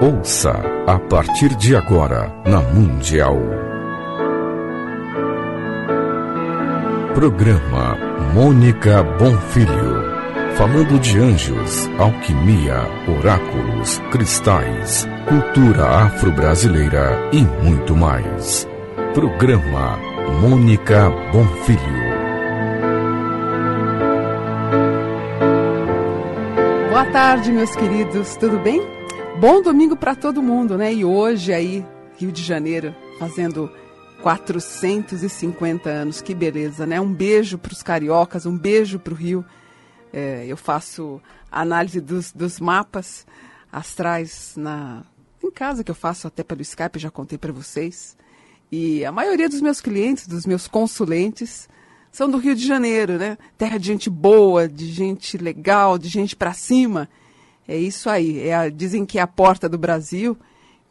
Ouça a partir de agora na Mundial. Programa Mônica Bonfilho. Falando de anjos, alquimia, oráculos, cristais, cultura afro-brasileira e muito mais. Programa Mônica Bonfilho. Boa tarde, meus queridos, tudo bem? Bom domingo para todo mundo, né? E hoje aí, Rio de Janeiro, fazendo 450 anos, que beleza, né? Um beijo para os cariocas, um beijo para o Rio. Eu faço análise dos mapas astrais em casa, que eu faço até pelo Skype, já contei para vocês. E a maioria dos meus clientes, dos meus consulentes, são do Rio de Janeiro, né? Terra de gente boa, de gente legal, de gente para cima. É isso aí. Dizem que é a porta do Brasil,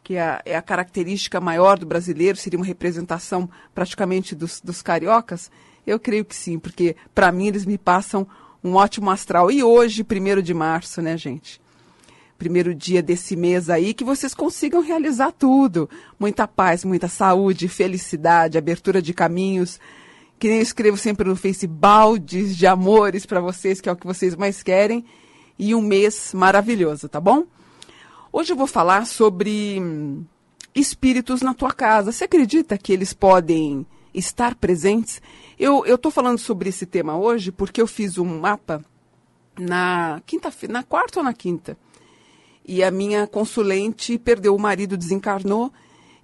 que é a característica maior do brasileiro, seria uma representação praticamente dos cariocas. Eu creio que sim, porque para mim eles me passam um ótimo astral. E hoje, 1º de março, né, gente? Primeiro dia desse mês aí, que vocês consigam realizar tudo. Muita paz, muita saúde, felicidade, abertura de caminhos. Que nem eu escrevo sempre no Face, baldes de amores para vocês, que é o que vocês mais querem. E um mês maravilhoso, tá bom? Hoje eu vou falar sobre espíritos na tua casa. Você acredita que eles podem estar presentes? Eu estou falando sobre esse tema hoje porque eu fiz um mapa na quarta ou na quinta. E a minha consulente perdeu o marido, desencarnou.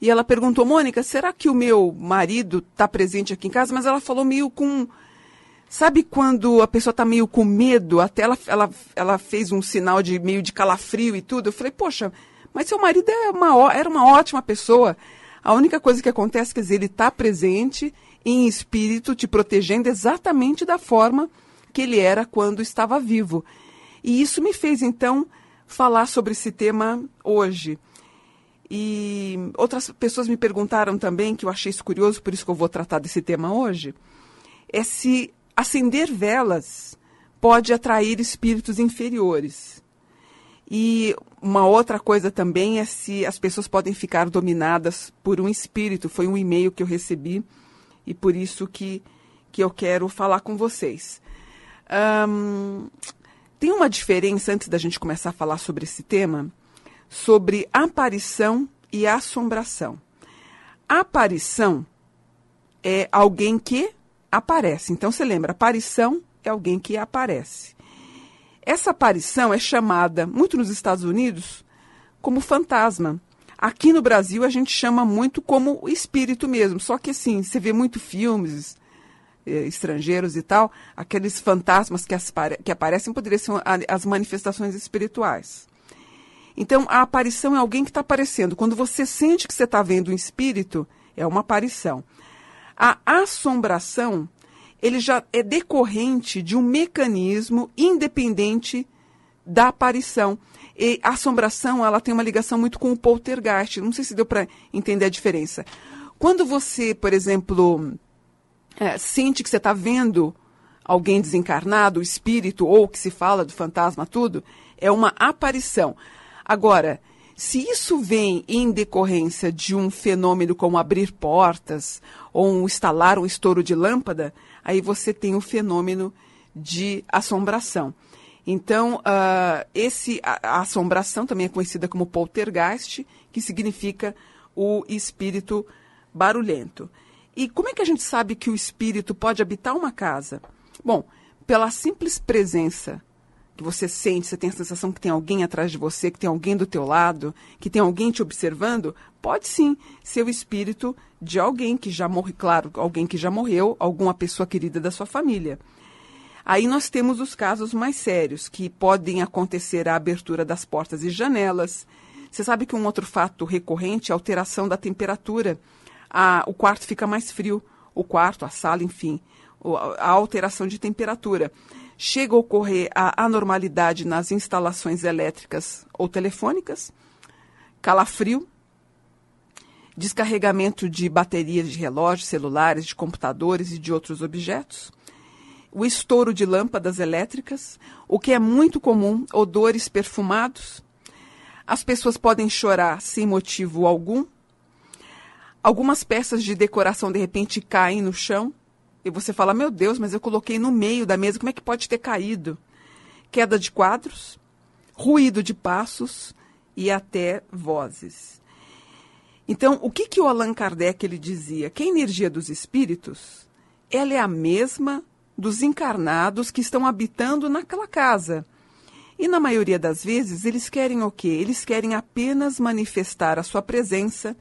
E ela perguntou, Mônica, será que o meu marido está presente aqui em casa? Mas ela falou meio com... Sabe quando a pessoa está meio com medo? Até ela fez um sinal de meio de calafrio e tudo. Eu falei, poxa, mas seu marido era uma ótima pessoa. A única coisa que acontece, quer dizer, ele está presente em espírito, te protegendo exatamente da forma que ele era quando estava vivo. E isso me fez, então, falar sobre esse tema hoje. E outras pessoas me perguntaram também, que eu achei isso curioso, por isso que eu vou tratar desse tema hoje, é se acender velas pode atrair espíritos inferiores. E uma outra coisa também é se as pessoas podem ficar dominadas por um espírito. Foi um e-mail que eu recebi e por isso que eu quero falar com vocês. Tem uma diferença, antes da gente começar a falar sobre esse tema, sobre aparição e assombração. Aparição é alguém que aparece. Então, você lembra, aparição é alguém que aparece. Essa aparição é chamada, muito nos Estados Unidos, como fantasma. Aqui no Brasil, a gente chama muito como espírito mesmo. Só que, assim, você vê muito filmes estrangeiros e tal, aqueles fantasmas que aparecem poderiam ser as manifestações espirituais. Então, a aparição é alguém que está aparecendo. Quando você sente que você está vendo um espírito, é uma aparição. A assombração, ele já é decorrente de um mecanismo independente da aparição. E a assombração, ela tem uma ligação muito com o poltergeist. Não sei se deu para entender a diferença. Quando você, por exemplo, sente que você está vendo alguém desencarnado, o espírito, ou que se fala do fantasma, tudo, é uma aparição. Agora, se isso vem em decorrência de um fenômeno como abrir portas, ou um estalar, um estouro de lâmpada, aí você tem o fenômeno de assombração. Então, a assombração também é conhecida como poltergeist, que significa o espírito barulhento. E como é que a gente sabe que o espírito pode habitar uma casa? Bom, pela simples presença que você sente, você tem a sensação que tem alguém atrás de você, que tem alguém do teu lado, que tem alguém te observando, pode sim ser o espírito de alguém que já morreu, claro, alguém que já morreu, alguma pessoa querida da sua família. Aí nós temos os casos mais sérios, que podem acontecer a abertura das portas e janelas. Você sabe que um outro fato recorrente é a alteração da temperatura. O quarto fica mais frio, o quarto, a sala, enfim, a alteração de temperatura. Chega a ocorrer a anormalidade nas instalações elétricas ou telefônicas, calafrio, descarregamento de baterias de relógios, celulares, de computadores e de outros objetos, o estouro de lâmpadas elétricas, o que é muito comum, odores perfumados, As pessoas podem chorar sem motivo algum. Algumas peças de decoração, de repente, caem no chão. E você fala, meu Deus, mas eu coloquei no meio da mesa, como é que pode ter caído? Queda de quadros, ruído de passos e até vozes. Então, o que o Allan Kardec ele dizia? Que a energia dos espíritos, ela é a mesma dos encarnados que estão habitando naquela casa. E na maioria das vezes, eles querem o quê? Eles querem apenas manifestar a sua presença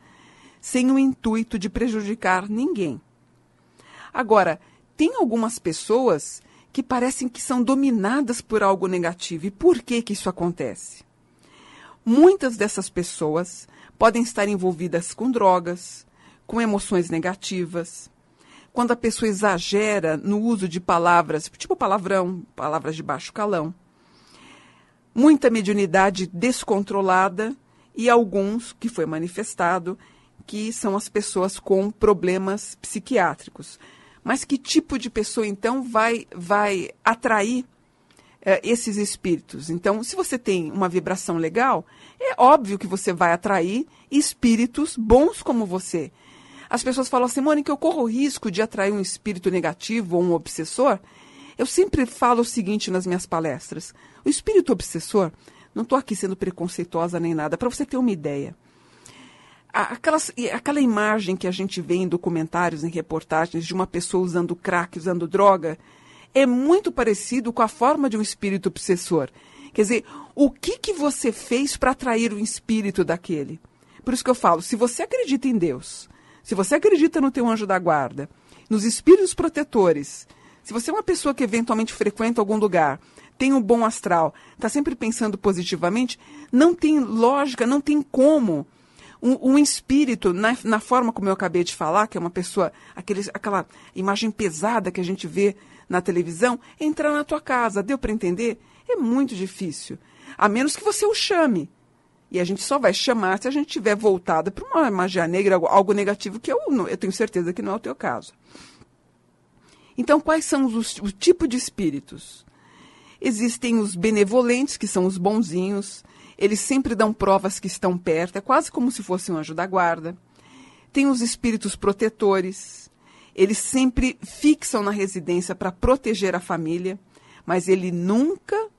sem o intuito de prejudicar ninguém. Agora, tem algumas pessoas que parecem que são dominadas por algo negativo. E por que isso acontece? Muitas dessas pessoas podem estar envolvidas com drogas, com emoções negativas. Quando a pessoa exagera no uso de palavras, tipo palavrão, palavras de baixo calão. Muita mediunidade descontrolada e alguns, que foi manifestado, que são as pessoas com problemas psiquiátricos. Mas que tipo de pessoa, então, vai atrair esses espíritos? Então, se você tem uma vibração legal, é óbvio que você vai atrair espíritos bons como você. As pessoas falam assim, Mônica, eu corro o risco de atrair um espírito negativo ou um obsessor? Eu sempre falo o seguinte nas minhas palestras. O espírito obsessor, não estou aqui sendo preconceituosa nem nada, para você ter uma ideia. Aquela imagem que a gente vê em documentários, em reportagens, de uma pessoa usando crack, usando droga, é muito parecido com a forma de um espírito obsessor. Quer dizer, o que você fez para atrair o espírito daquele? Por isso que eu falo, se você acredita em Deus, se você acredita no teu anjo da guarda, nos espíritos protetores, se você é uma pessoa que eventualmente frequenta algum lugar, tem um bom astral, está sempre pensando positivamente, não tem lógica, não tem como um espírito, na forma como eu acabei de falar, que é uma pessoa, aquela imagem pesada que a gente vê na televisão, entrar na tua casa. Deu para entender? É muito difícil. A menos que você o chame. E a gente só vai chamar se a gente estiver voltada para uma magia negra, algo negativo, que eu tenho certeza que não é o teu caso. Então, quais são o tipo de espíritos? Existem os benevolentes, que são os bonzinhos. Eles sempre dão provas que estão perto, é quase como se fosse um anjo da guarda. Tem os espíritos protetores. Eles sempre fixam na residência para proteger a família, mas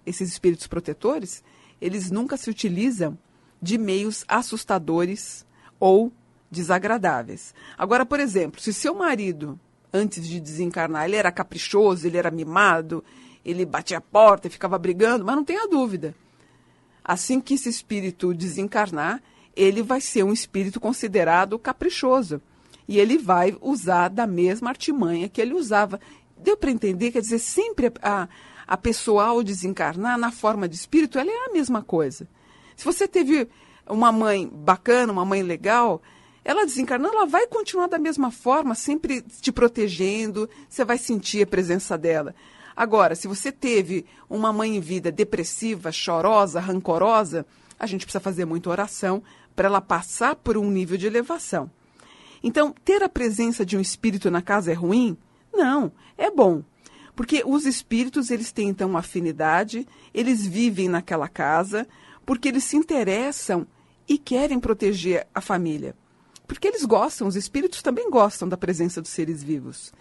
esses espíritos protetores, eles nunca se utilizam de meios assustadores ou desagradáveis. Agora, por exemplo, se seu marido, antes de desencarnar, ele era caprichoso, ele era mimado, ele batia a porta e ficava brigando, mas não tenha dúvida. Assim que esse espírito desencarnar, ele vai ser um espírito considerado caprichoso. E ele vai usar da mesma artimanha que ele usava. Deu para entender? Quer dizer, sempre a pessoa, ao desencarnar, na forma de espírito, ela é a mesma coisa. Se você teve uma mãe bacana, uma mãe legal, ela desencarnando, ela vai continuar da mesma forma, sempre te protegendo, você vai sentir a presença dela. Agora, se você teve uma mãe em vida depressiva, chorosa, rancorosa, a gente precisa fazer muita oração para ela passar por um nível de elevação. Então, ter a presença de um espírito na casa é ruim? Não, é bom. Porque os espíritos, eles têm, então, uma afinidade, eles vivem naquela casa, porque eles se interessam e querem proteger a família. Porque eles gostam, os espíritos também gostam da presença dos seres vivos.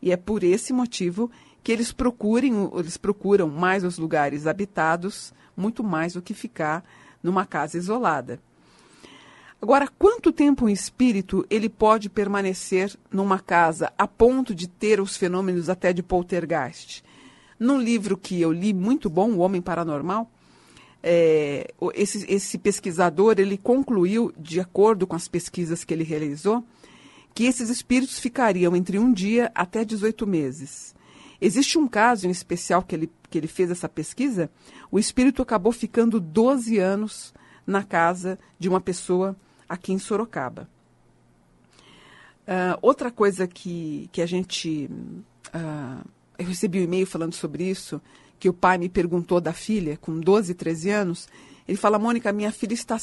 E é por esse motivo que eles procuram mais os lugares habitados, muito mais do que ficar numa casa isolada. Agora, quanto tempo um espírito ele pode permanecer numa casa a ponto de ter os fenômenos até de poltergeist? Num livro que eu li, muito bom, O Homem Paranormal, esse pesquisador ele concluiu, de acordo com as pesquisas que ele realizou, que esses espíritos ficariam entre um dia até 18 meses. Existe um caso em especial que ele fez essa pesquisa, o espírito acabou ficando 12 anos na casa de uma pessoa aqui em Sorocaba. Outra coisa que a gente... eu recebi um e-mail falando sobre isso, que o pai me perguntou da filha, com 12, 13 anos. Ele fala, Mônica, minha filha está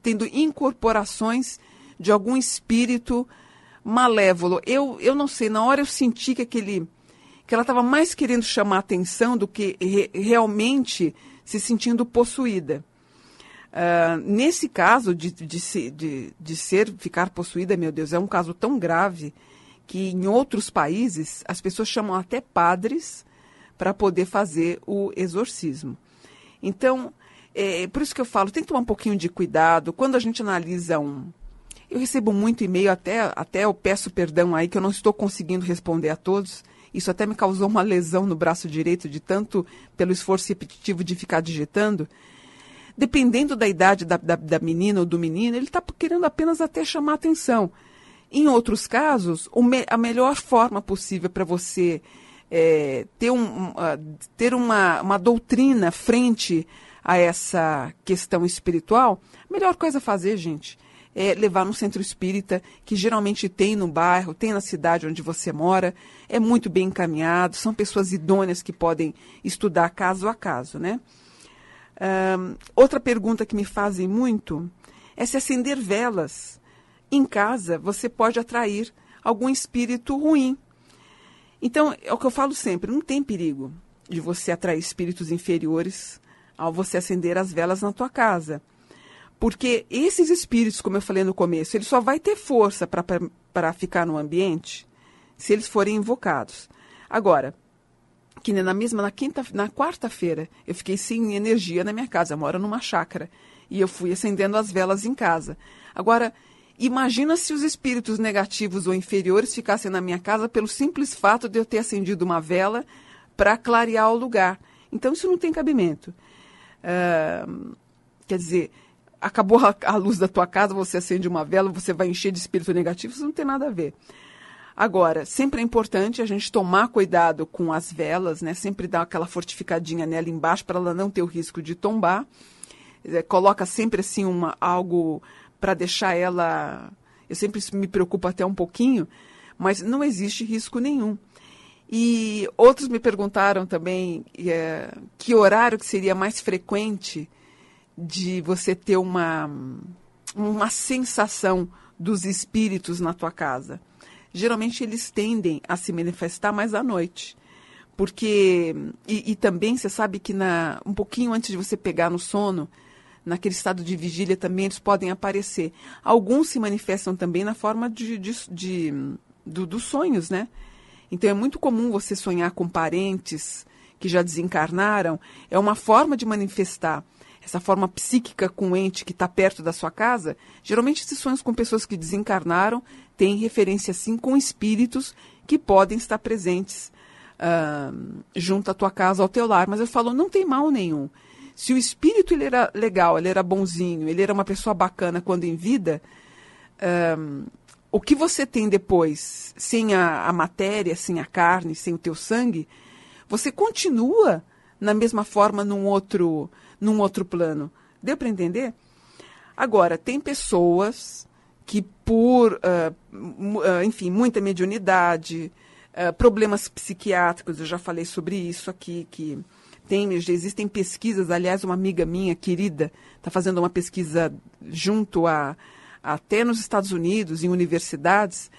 tendo incorporações de algum espírito malévolo. Eu não sei, na hora eu senti que ela estava mais querendo chamar atenção do que realmente se sentindo possuída. Nesse caso ficar possuída, meu Deus, é um caso tão grave que em outros países as pessoas chamam até padres para poder fazer o exorcismo. Então, por isso que eu falo, tem que tomar um pouquinho de cuidado. Quando a gente analisa eu recebo muito e-mail, até eu peço perdão aí que eu não estou conseguindo responder a todos. Isso até me causou uma lesão no braço direito, de tanto pelo esforço repetitivo de ficar digitando. Dependendo da idade da menina ou do menino, ele está querendo apenas até chamar atenção. Em outros casos, a melhor forma possível para você ter uma doutrina frente a essa questão espiritual, a melhor coisa a fazer, gente, é levar no centro espírita, que geralmente tem no bairro, tem na cidade onde você mora, é muito bem encaminhado, são pessoas idôneas que podem estudar caso a caso, né? Outra pergunta que me fazem muito é se acender velas em casa você pode atrair algum espírito ruim. Então, é o que eu falo sempre, não tem perigo de você atrair espíritos inferiores ao você acender as velas na tua casa. Porque esses espíritos, como eu falei no começo, ele só vai ter força para ficar no ambiente se eles forem invocados. Agora, que na quarta-feira, eu fiquei sem energia na minha casa, eu moro numa chácara, e eu fui acendendo as velas em casa. Agora, imagina se os espíritos negativos ou inferiores ficassem na minha casa pelo simples fato de eu ter acendido uma vela para clarear o lugar. Então, isso não tem cabimento. Quer dizer, acabou a luz da tua casa, você acende uma vela, você vai encher de espírito negativo, isso não tem nada a ver. Agora, sempre é importante a gente tomar cuidado com as velas, né? Sempre dar aquela fortificadinha nela embaixo para ela não ter o risco de tombar. Coloca sempre assim algo para deixar ela... Eu sempre me preocupo até um pouquinho, mas não existe risco nenhum. E outros me perguntaram também que horário que seria mais frequente de você ter uma sensação dos espíritos na tua casa. Geralmente eles tendem a se manifestar mais à noite. Porque, e também você sabe que um pouquinho antes de você pegar no sono, naquele estado de vigília também eles podem aparecer. Alguns se manifestam também na forma dos sonhos, né? Então é muito comum você sonhar com parentes que já desencarnaram. É uma forma de manifestar essa forma psíquica com o ente que está perto da sua casa. Geralmente esses sonhos com pessoas que desencarnaram têm referência, sim, com espíritos que podem estar presentes junto à tua casa, ao teu lar. Mas eu falo, não tem mal nenhum. Se o espírito ele era legal, ele era bonzinho, ele era uma pessoa bacana quando em vida, o que você tem depois, sem a matéria, sem a carne, sem o teu sangue, você continua na mesma forma num outro plano. Deu para entender? Agora, tem pessoas que enfim, muita mediunidade, problemas psiquiátricos, eu já falei sobre isso aqui, que existem pesquisas, aliás, uma amiga minha, querida, está fazendo uma pesquisa até nos Estados Unidos, em universidades,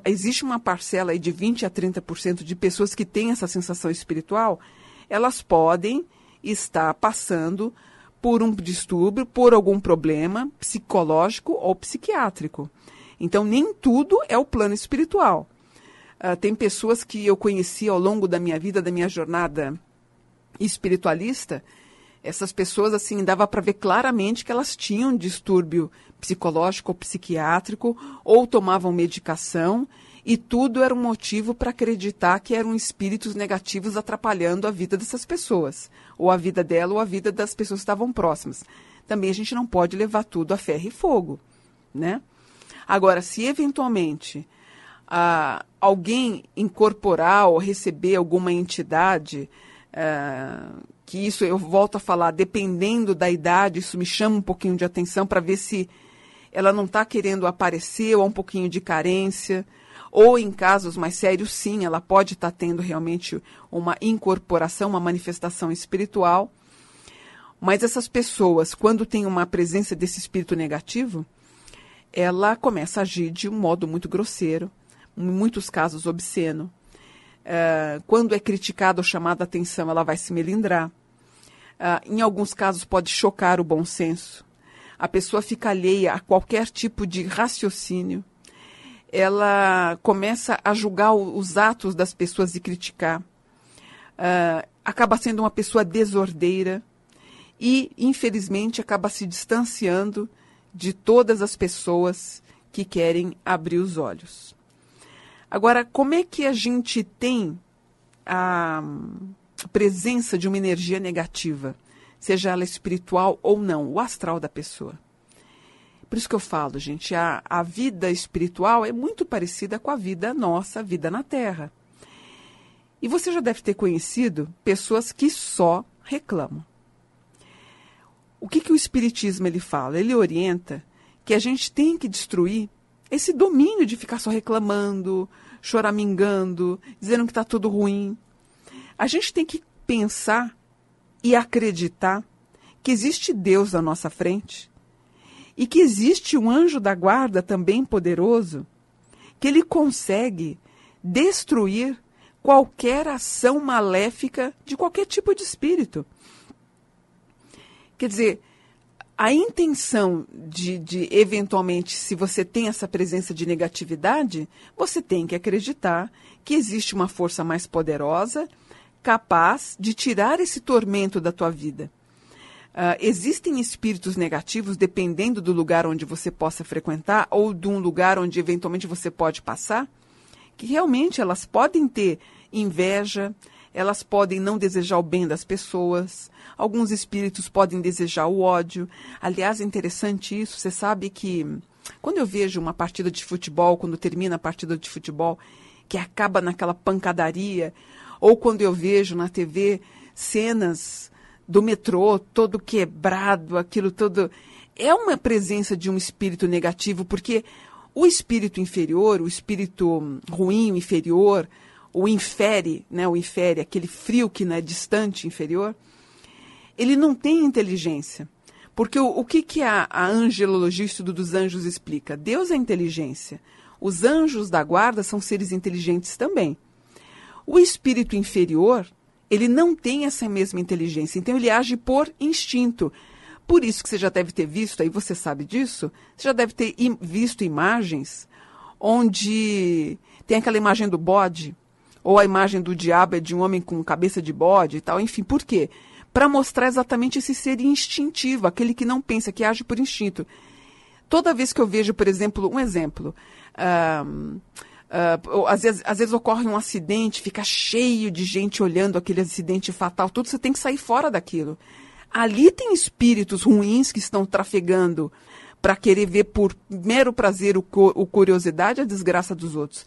existe uma parcela aí de 20% a 30% de pessoas que têm essa sensação espiritual, elas podem estar passando por um distúrbio, por algum problema psicológico ou psiquiátrico. Então, nem tudo é o plano espiritual. Tem pessoas que eu conheci ao longo da minha vida, da minha jornada espiritualista, essas pessoas, assim, dava para ver claramente que elas tinham distúrbio psicológico ou psiquiátrico, ou tomavam medicação, e tudo era um motivo para acreditar que eram espíritos negativos atrapalhando a vida dessas pessoas, ou a vida dela, ou a vida das pessoas que estavam próximas. Também a gente não pode levar tudo a ferro e fogo, né? Agora, se eventualmente alguém incorporar ou receber alguma entidade, que isso eu volto a falar, dependendo da idade, isso me chama um pouquinho de atenção para ver se ela não está querendo aparecer ou há um pouquinho de carência, ou em casos mais sérios, sim, ela pode estar tendo realmente uma incorporação, uma manifestação espiritual. Mas essas pessoas, quando tem uma presença desse espírito negativo, ela começa a agir de um modo muito grosseiro, em muitos casos obsceno. Quando é criticada ou chamada a atenção, ela vai se melindrar. Em alguns casos pode chocar o bom senso. A pessoa fica alheia a qualquer tipo de raciocínio. Ela começa a julgar os atos das pessoas e criticar. Acaba sendo uma pessoa desordeira e, infelizmente, acaba se distanciando de todas as pessoas que querem abrir os olhos. Agora, como é que a gente tem a presença de uma energia negativa, seja ela espiritual ou não, o astral da pessoa? Por isso que eu falo, gente, a vida espiritual é muito parecida com a vida nossa, a vida na Terra. E você já deve ter conhecido pessoas que só reclamam. O que o Espiritismo ele fala? Ele orienta que a gente tem que destruir esse domínio de ficar só reclamando, choramingando, dizendo que está tudo ruim. A gente tem que pensar e acreditar que existe Deus à nossa frente e que existe um anjo da guarda também poderoso, que ele consegue destruir qualquer ação maléfica de qualquer tipo de espírito. Quer dizer, a intenção de eventualmente, se você tem essa presença de negatividade, você tem que acreditar que existe uma força mais poderosa, capaz de tirar esse tormento da tua vida. Existem espíritos negativos, dependendo do lugar onde você possa frequentar, ou de um lugar onde eventualmente você pode passar, que realmente elas podem ter inveja, elas podem não desejar o bem das pessoas, alguns espíritos podem desejar o ódio. Aliás, é interessante isso, você sabe que quando eu vejo uma partida de futebol, quando termina a partida de futebol, que acaba naquela pancadaria, ou quando eu vejo na TV cenas do metrô todo quebrado, aquilo todo, é uma presença de um espírito negativo, porque o espírito inferior, o espírito ruim, o inferior, o infere, né, o infere, aquele frio que não é distante, inferior, ele não tem inteligência. Porque o que a angelologia, o estudo dos anjos, explica? Deus é inteligência. Os anjos da guarda são seres inteligentes também. O espírito inferior, ele não tem essa mesma inteligência, então ele age por instinto. Por isso que você já deve ter visto, aí você sabe disso, você já deve ter visto imagens onde tem aquela imagem do bode, ou a imagem do diabo é de um homem com cabeça de bode e tal, enfim, por quê? Para mostrar exatamente esse ser instintivo, aquele que não pensa, que age por instinto. Toda vez que eu vejo, por exemplo, às vezes ocorre um acidente, fica cheio de gente olhando aquele acidente fatal, tudo, você tem que sair fora daquilo. Ali tem espíritos ruins que estão trafegando para querer ver por mero prazer o curiosidade a desgraça dos outros.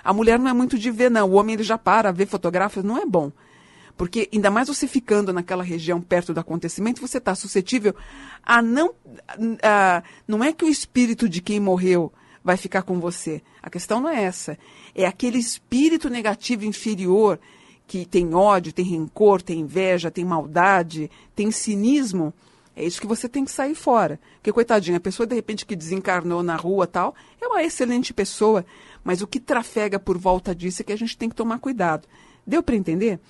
A mulher não é muito de ver, não. O homem ele já para, vê fotografas, não é bom. Porque ainda mais você ficando naquela região perto do acontecimento, você está suscetível a não... não é que o espírito de quem morreu vai ficar com você. A questão não é essa. É aquele espírito negativo inferior que tem ódio, tem rancor, tem inveja, tem maldade, tem cinismo. É isso que você tem que sair fora. Porque, coitadinha, a pessoa, de repente, que desencarnou na rua tal, é uma excelente pessoa, mas o que trafega por volta disso é que a gente tem que tomar cuidado. Deu para entender?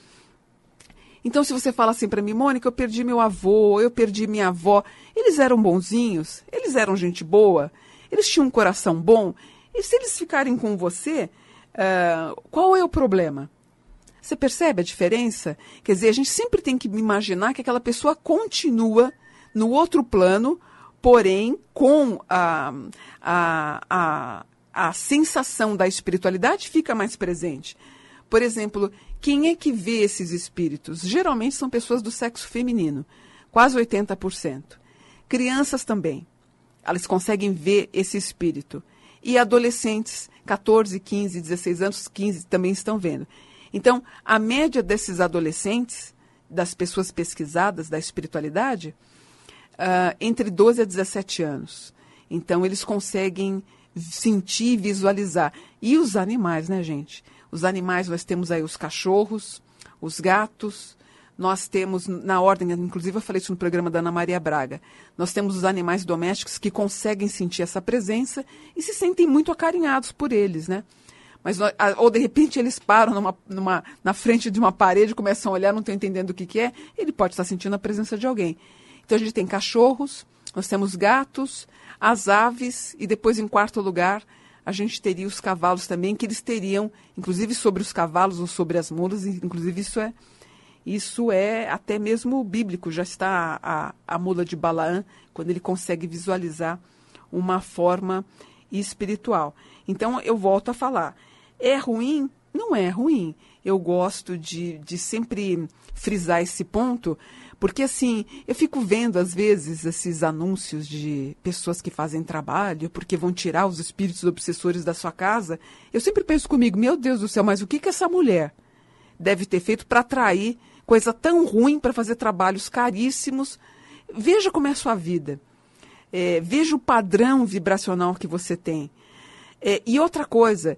Então, se você fala assim para mim, Mônica, eu perdi meu avô, eu perdi minha avó, eles eram bonzinhos, eles eram gente boa, eles tinham um coração bom, e se eles ficarem com você, qual é o problema? Você percebe a diferença? Quer dizer, a gente sempre tem que imaginar que aquela pessoa continua no outro plano, porém com a sensação da espiritualidade fica mais presente. Por exemplo, quem é que vê esses espíritos? Geralmente são pessoas do sexo feminino, quase 80%. Crianças também, elas conseguem ver esse espírito. E adolescentes, 14, 15, 16 anos, 15 também estão vendo. Então, a média desses adolescentes, das pessoas pesquisadas da espiritualidade, entre 12 a 17 anos. Então, eles conseguem sentir e visualizar. E os animais, né, gente? Os animais, nós temos aí os cachorros, os gatos, nós temos, na ordem, inclusive eu falei isso no programa da Ana Maria Braga, nós temos os animais domésticos que conseguem sentir essa presença e se sentem muito acarinhados por eles, né? Mas, ou de repente eles param na frente de uma parede, começam a olhar, não estão entendendo o que é, ele pode estar sentindo a presença de alguém. Então a gente tem cachorros, nós temos gatos, as aves, e depois, em quarto lugar, a gente teria os cavalos também, que eles teriam, inclusive sobre os cavalos ou sobre as mulas, inclusive isso é até mesmo bíblico, já está a mula de Balaã, quando ele consegue visualizar uma forma espiritual. Então, eu volto a falar, é ruim? Não é ruim. Eu gosto de sempre frisar esse ponto, porque assim, eu fico vendo às vezes esses anúncios de pessoas que fazem trabalho, porque vão tirar os espíritos obsessores da sua casa. Eu sempre penso comigo, meu Deus do céu, mas o que essa mulher deve ter feito para atrair coisa tão ruim, para fazer trabalhos caríssimos? Veja como é a sua vida. Veja o padrão vibracional que você tem. E outra coisa,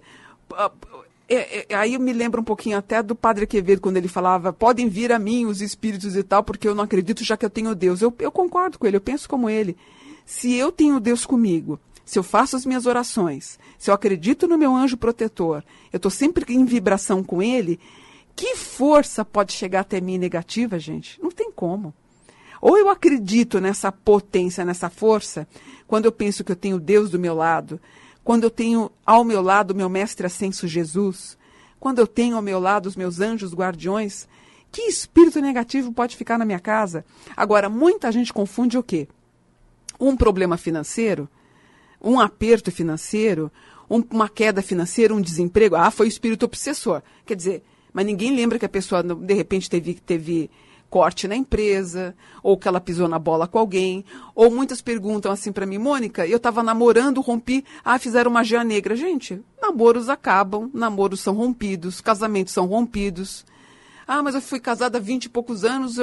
aí eu me lembro um pouquinho até do Padre Quevedo, quando ele falava, podem vir a mim os espíritos e tal, porque eu não acredito, já que eu tenho Deus. Eu concordo com ele, eu penso como ele. Se eu tenho Deus comigo, se eu faço as minhas orações, se eu acredito no meu anjo protetor, eu estou sempre em vibração com ele, que força pode chegar até mim negativa, gente? Não tem como. Ou eu acredito nessa potência, nessa força, quando eu penso que eu tenho Deus do meu lado, quando eu tenho ao meu lado o meu mestre ascenso Jesus, quando eu tenho ao meu lado os meus anjos guardiões, que espírito negativo pode ficar na minha casa? Agora, muita gente confunde o quê? Um problema financeiro, um aperto financeiro, uma queda financeira, um desemprego. Ah, foi o espírito obsessor. Quer dizer, mas ninguém lembra que a pessoa, de repente, teve corte na empresa, ou que ela pisou na bola com alguém, ou muitas perguntam assim para mim, Mônica, eu estava namorando, rompi, fizeram magia negra. Gente, namoros acabam, namoros são rompidos, casamentos são rompidos. Mas eu fui casada há 20 e poucos anos,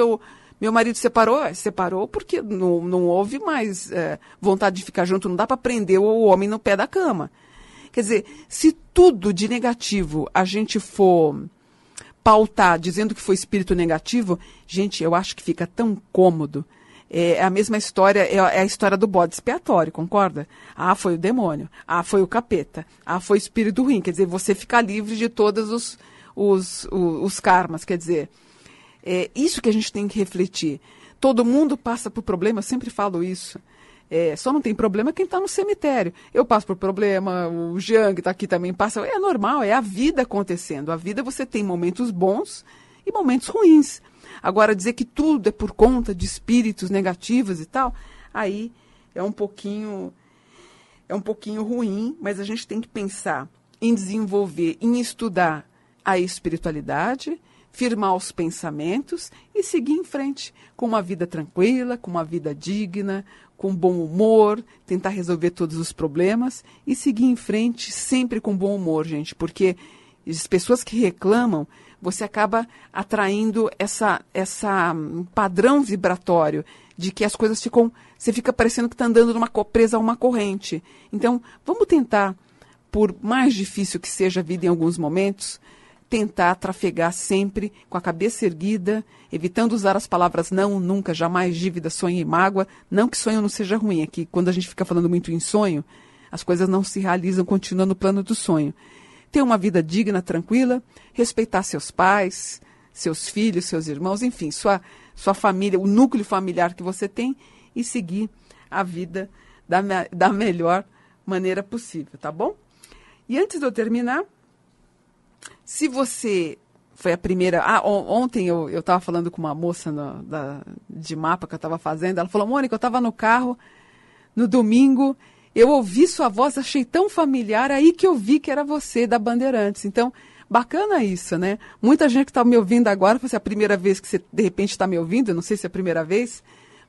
meu marido separou. Separou porque não houve mais vontade de ficar junto, não dá para prender o homem no pé da cama. Quer dizer, se tudo de negativo a gente for pautar dizendo que foi espírito negativo, gente, eu acho que fica tão cômodo. É a mesma história, é a história do bode expiatório, concorda? Foi o demônio, foi o capeta, foi o espírito ruim. Quer dizer, você fica livre de todos os karmas, quer dizer, isso que a gente tem que refletir. Todo mundo passa por problema, eu sempre falo isso. Só não tem problema quem está no cemitério. Eu passo por problema, o Jean que está aqui também passa. É normal, é a vida acontecendo. A vida você tem momentos bons e momentos ruins. Agora, dizer que tudo é por conta de espíritos negativos e tal, aí é um pouquinho ruim, mas a gente tem que pensar em desenvolver, em estudar a espiritualidade, firmar os pensamentos e seguir em frente com uma vida tranquila, com uma vida digna, com bom humor, tentar resolver todos os problemas e seguir em frente sempre com bom humor, gente, porque as pessoas que reclamam, você acaba atraindo essa padrão vibratório de que as coisas você fica parecendo que está andando presa a uma corrente. Então, vamos tentar, por mais difícil que seja a vida em alguns momentos, tentar trafegar sempre com a cabeça erguida, evitando usar as palavras não, nunca, jamais, dívida, sonho e mágoa. Não que sonho não seja ruim, é que quando a gente fica falando muito em sonho, as coisas não se realizam, continuando no plano do sonho. Ter uma vida digna, tranquila, respeitar seus pais, seus filhos, seus irmãos, enfim, sua família, o núcleo familiar que você tem e seguir a vida da melhor maneira possível, tá bom? E antes de eu terminar, se você foi a primeira... Ontem eu estava falando com uma moça de mapa que eu estava fazendo. Ela falou, Mônica, eu estava no carro no domingo, eu ouvi sua voz, achei tão familiar, aí que eu vi que era você, da Bandeirantes. Então, bacana isso, né? Muita gente que está me ouvindo agora, foi a primeira vez que você, de repente, está me ouvindo, eu não sei se é a primeira vez.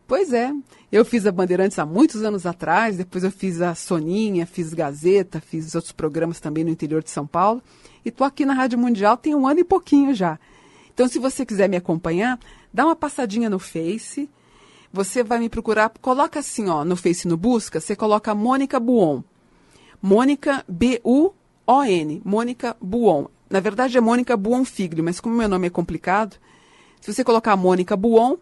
Pois é, eu fiz a Bandeirantes há muitos anos atrás, depois eu fiz a Soninha, fiz Gazeta, fiz outros programas também no interior de São Paulo. E estou aqui na Rádio Mundial tem 1 ano e pouquinho já. Então, se você quiser me acompanhar, dá uma passadinha no Face. Você vai me procurar, coloca assim, no Face no Busca, você coloca Mônica Buon. Mônica, B-U-O-N, Mônica Buon. Na verdade é Mônica Buon Figlio, mas como meu nome é complicado, se você colocar Mônica Buon,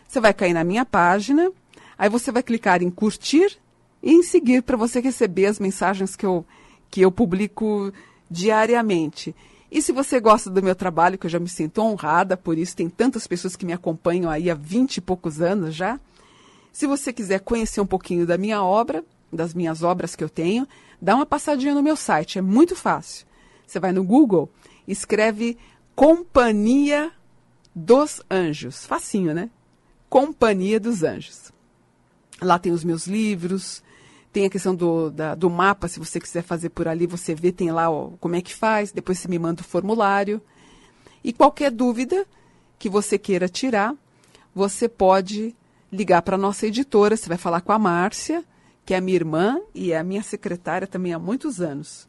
você vai cair na minha página, aí você vai clicar em curtir e em seguir para você receber as mensagens que eu publico diariamente. E se você gosta do meu trabalho, que eu já me sinto honrada por isso, tem tantas pessoas que me acompanham aí há 20 e poucos anos já. Se você quiser conhecer um pouquinho da minha obra, das minhas obras que eu tenho, dá uma passadinha no meu site, é muito fácil. Você vai no Google, escreve Companhia dos Anjos. Facinho, né? Companhia dos Anjos. Lá tem os meus livros, tem a questão do mapa, se você quiser fazer por ali, você vê, tem lá como é que faz, depois você me manda o formulário. E qualquer dúvida que você queira tirar, você pode ligar para a nossa editora, você vai falar com a Márcia, que é a minha irmã e é a minha secretária também há muitos anos.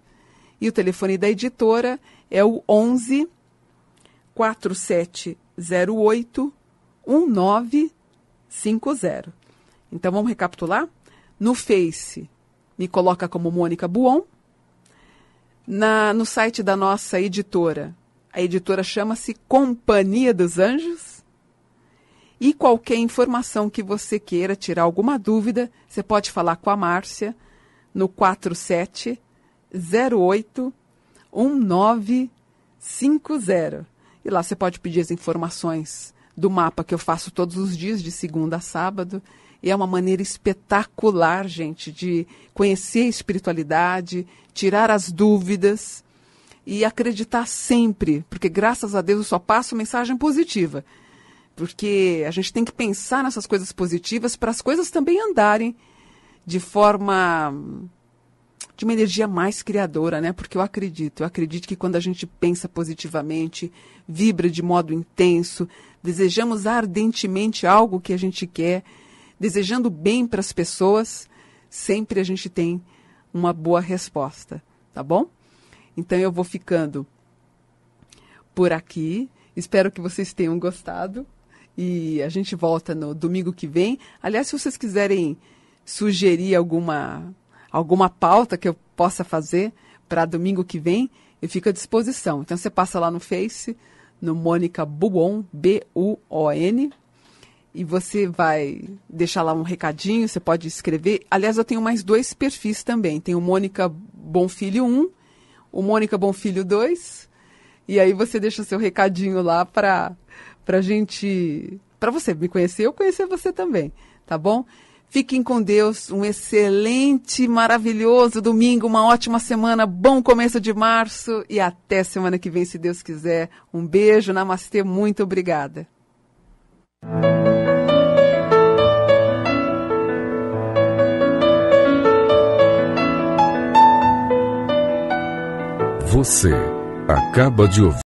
E o telefone da editora é o 11 4708 1950. Então vamos recapitular? No Face, me coloca como Mônica Buon. No site da nossa editora, a editora chama-se Companhia dos Anjos. E qualquer informação que você queira, tirar alguma dúvida, você pode falar com a Márcia no 4708 1950. E lá você pode pedir as informações do mapa que eu faço todos os dias, de segunda a sábado. E é uma maneira espetacular, gente, de conhecer a espiritualidade, tirar as dúvidas e acreditar sempre, porque graças a Deus eu só passo mensagem positiva. Porque a gente tem que pensar nessas coisas positivas para as coisas também andarem de forma, de uma energia mais criadora, né? Porque eu acredito que quando a gente pensa positivamente, vibra de modo intenso, desejamos ardentemente algo que a gente quer, desejando bem para as pessoas, sempre a gente tem uma boa resposta, tá bom? Então eu vou ficando por aqui. Espero que vocês tenham gostado e a gente volta no domingo que vem. Aliás, se vocês quiserem sugerir alguma pauta que eu possa fazer para domingo que vem, eu fico à disposição. Então você passa lá no Face, no Mônica Buon, B-U-O-N, e você vai deixar lá um recadinho, você pode escrever. Aliás, eu tenho mais 2 perfis também. Tem o Mônica Bonfilho 1, o Mônica Bonfilho 2. E aí você deixa o seu recadinho lá para você me conhecer, eu conhecer você também, tá bom? Fiquem com Deus, um excelente, maravilhoso domingo, uma ótima semana, bom começo de março e até semana que vem, se Deus quiser. Um beijo, namastê, muito obrigada. Você acaba de ouvir